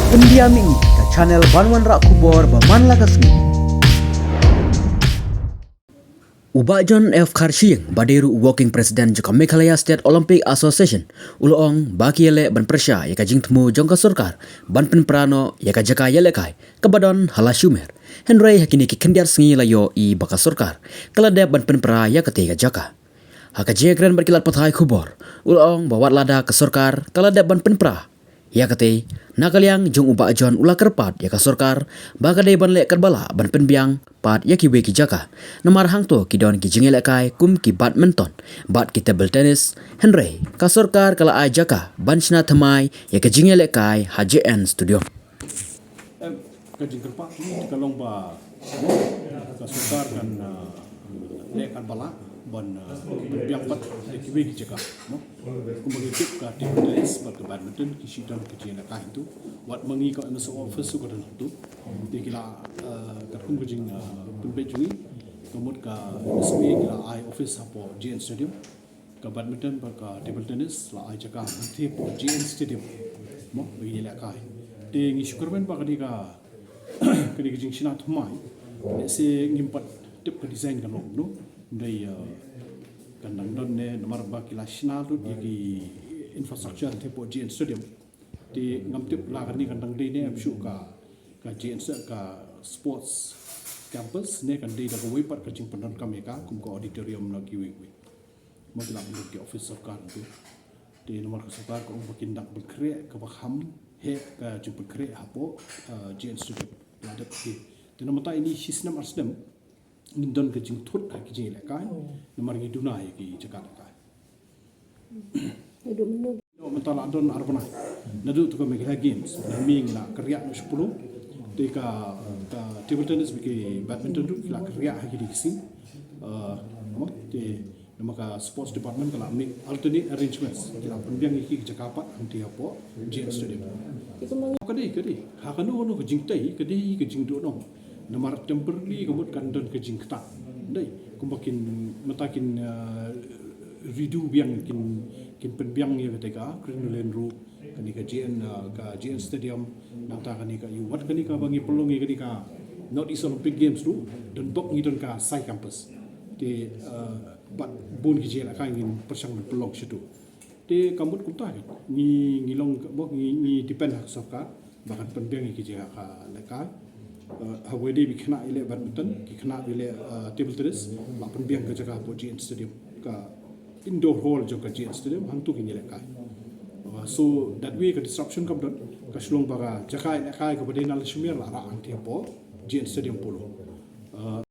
Pendiam ini ke channel Banwan Rak Kubor Baman Lagasmi. Ubak John F. Karshiyeng Badiru Working President Joka Meghalaya State Olympic Association Ulong Baki Yele Ban Persya Yaka Jing Temu Jongka Surkar Ban Penprano Yaka Jaka Yele Kai Kabadon Hala Shumer Henry Hakini Ki Kendiar Sengi Layo I Baka Surkar Kalade Ban Penpra Yaka Tiga Jaka Haka Jegren Berkilat Pathai Kubor Ulong Bawat Lada ke Surkar Kalade Ban Penpra Yakate nakaliang jong ubak John ula kerpat yaka Surkar bagade ban lek kerbala ban penbiang pat yaki we ki jaka nomar hang to ki don ki jingele kai kum ki badminton bat ki table tennis Henry ka Surkar kala ai jaka ban sna thamai yaka jingele kai HJN studio Kajing kerpak ni kalong ba ka Surkar kan lek kerbala ban penbiang pat yaki we ki jaka no kumagi tip ka table tennis bat badminton ki sidon ki jingele kai tu wat mangi ka MS office su ka dan tu di kila ka kum kajing penbejui kemud ka SB kila ai office apo JN stadium ka badminton ba ka table tennis la ai jaka ti po JN stadium mo bagi lek kai di ngi syukurben ba ka di ka kini kajing sina thumai se ngimpat tip ka design kan no dai kandang don ne nomor ba kila sina tu di infrastructure ti po JN stadium di ngam tip la kan ni kandang dei ne amshu ka JN ka sports campus ne kan dei da ko wipat ka jing pendon kameka kum ko auditorium na ki wi mo kila mo ki office of kan tu di nomor ka Surkar ko bakin dak berkre ka baham he ka jing berkre apo JN stadium la dak ki di nomor ta ini sistem arsdem ngindon ka jing thut ka jing le kai nomor ngi dunai ki jakarta kai no mentala don arbona nadu tu ka Meghalaya games ming la karya no 10 tika table tennis biki badminton tu kila karya hagi di sini mo te nama sports department kala make alternate arrangements kila penbiang iki Jakarta anti apo JN stadium kadi hakanu ono kejing tai kadi kejing do no namar temporary kemud kandon kejing kata dai kumakin matakin redo biang kin penbiang ya ketika Green Road kani ka JN stadium nang ta kani ka yuwat kani ka bangi pelong kani ka North East Olympic Games tu dan bok ngi don ka side campus di bat bun ki jela kan ngin persang pelong situ di kamut kumta ni ngilong bok ni depend hak Surkar bahkan penbiang ki jela ka lekal hawede bi khna ile badminton ki khna ile table tennis la penbiang ka jaga po JN stadium ka indoor hall jo ka JN stadium hang tu ki ni lekal so that way ka disruption ka don ka shlong baga jakai na kai ka badena lishmir la ra ang tiapo JN stadium polo